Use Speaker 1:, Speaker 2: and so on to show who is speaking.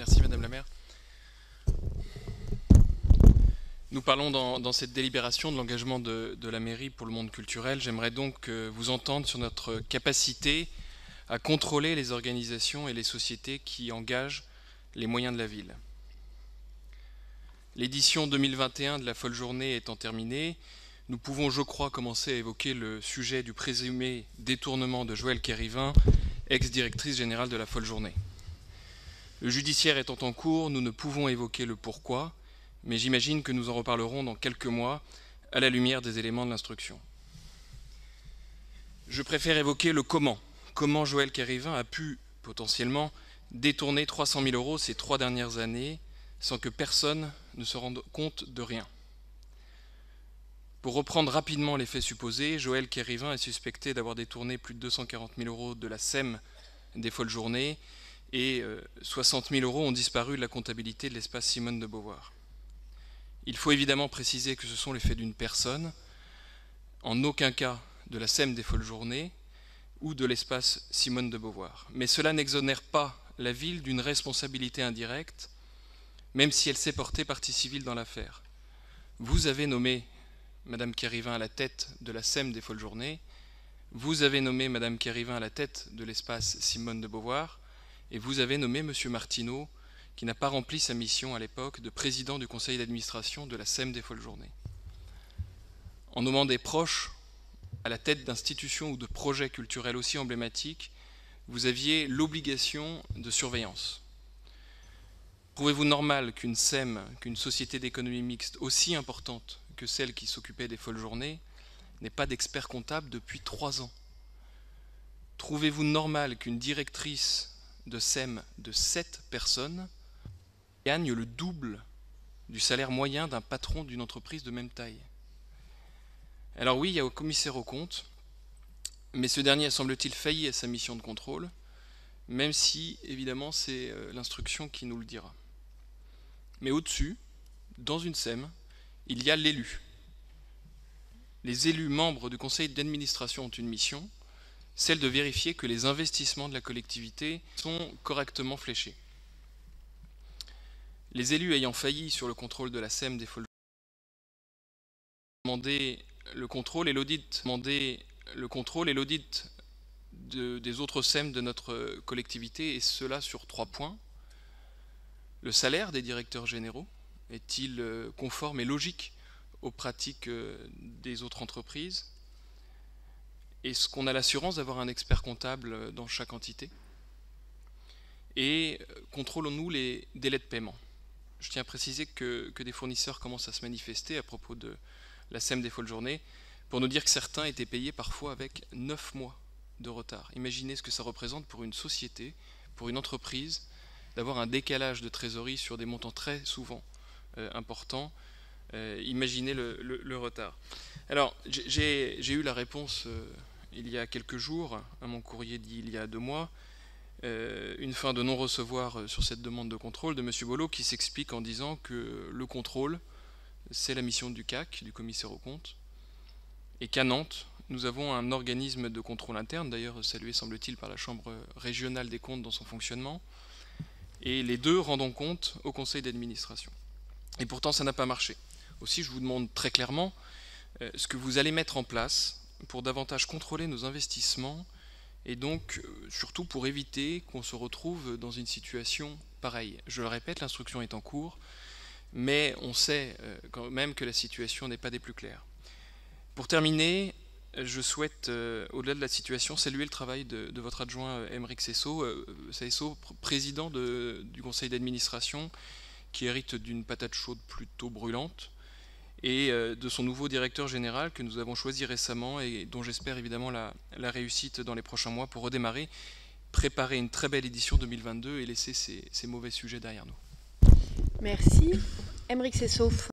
Speaker 1: Merci Madame la maire. Nous parlons dans cette délibération de l'engagement de la mairie pour le monde culturel. J'aimerais donc vous entendre sur notre capacité à contrôler les organisations et les sociétés qui engagent les moyens de la ville. L'édition 2021 de la Folle Journée étant terminée, nous pouvons, je crois, commencer à évoquer le sujet du présumé détournement de Joëlle Kérivin, ex-directrice générale de la Folle Journée. Le judiciaire étant en cours, nous ne pouvons évoquer le pourquoi, mais j'imagine que nous en reparlerons dans quelques mois à la lumière des éléments de l'instruction. Je préfère évoquer le comment. Comment Joëlle Kérivin a pu, potentiellement, détourner 300 000 € ces 3 dernières années sans que personne ne se rende compte de rien. Pour reprendre rapidement les faits supposés, Joëlle Kérivin est suspectée d'avoir détourné plus de 240 000 € de la SEM des Folles Journées et 60 000 € ont disparu de la comptabilité de l'espace Simone de Beauvoir. Il faut évidemment préciser que ce sont les faits d'une personne, en aucun cas de la SEM des Folles Journées ou de l'espace Simone de Beauvoir. Mais cela n'exonère pas la ville d'une responsabilité indirecte, même si elle s'est portée partie civile dans l'affaire. Vous avez nommé Madame Kérivin à la tête de la SEM des Folles Journées, vous avez nommé Madame Kérivin à la tête de l'espace Simone de Beauvoir, et vous avez nommé Monsieur Martineau, qui n'a pas rempli sa mission à l'époque de président du conseil d'administration de la SEM des Folles Journées. En nommant des proches à la tête d'institutions ou de projets culturels aussi emblématiques, vous aviez l'obligation de surveillance. Trouvez-vous normal qu'une SEM, qu'une société d'économie mixte aussi importante que celle qui s'occupait des Folles Journées, n'ait pas d'expert comptable depuis 3 ans? Trouvez-vous normal qu'une directrice de SEM de 7 personnes gagne le double du salaire moyen d'un patron d'une entreprise de même taille? Alors oui, il y a un commissaire aux comptes, mais ce dernier a semble-t-il failli à sa mission de contrôle, même si, évidemment, c'est l'instruction qui nous le dira. Mais au-dessus, dans une SEM, il y a l'élu. Les élus membres du conseil d'administration ont une mission, celle de vérifier que les investissements de la collectivité sont correctement fléchés. Les élus ayant failli sur le contrôle de la SEM des Folles demander le contrôle et l'audit des autres SEM de notre collectivité, et cela sur 3 points. Le salaire des directeurs généraux est-il conforme et logique aux pratiques des autres entreprises? Est-ce qu'on a l'assurance d'avoir un expert comptable dans chaque entité? Et contrôlons-nous les délais de paiement? Je tiens à préciser que des fournisseurs commencent à se manifester à propos de la SEM des Folles Journées pour nous dire que certains étaient payés parfois avec 9 mois de retard. Imaginez ce que ça représente pour une société, pour une entreprise, d'avoir un décalage de trésorerie sur des montants très souvent importants. Imaginez le retard. Alors, j'ai eu la réponse il y a quelques jours à mon courrier d'il y a 2 mois, une fin de non-recevoir sur cette demande de contrôle de M. Bollot, qui s'explique en disant que le contrôle, c'est la mission du CAC, du commissaire aux comptes, et qu'à Nantes, nous avons un organisme de contrôle interne, d'ailleurs salué semble-t-il par la Chambre régionale des comptes dans son fonctionnement, et les deux rendons compte au conseil d'administration. Et pourtant, ça n'a pas marché. Aussi, je vous demande très clairement ce que vous allez mettre en place pour davantage contrôler nos investissements, et donc surtout pour éviter qu'on se retrouve dans une situation pareille. Je le répète, l'instruction est en cours, mais on sait quand même que la situation n'est pas des plus claires. Pour terminer, je souhaite, au-delà de la situation, saluer le travail de votre adjoint Aymeric Seyssot, président du conseil d'administration, qui hérite d'une patate chaude plutôt brûlante, et de son nouveau directeur général que nous avons choisi récemment et dont j'espère évidemment la réussite dans les prochains mois pour redémarrer, préparer une très belle édition 2022 et laisser ces mauvais sujets derrière nous.
Speaker 2: Merci. Aymeric Seyssot.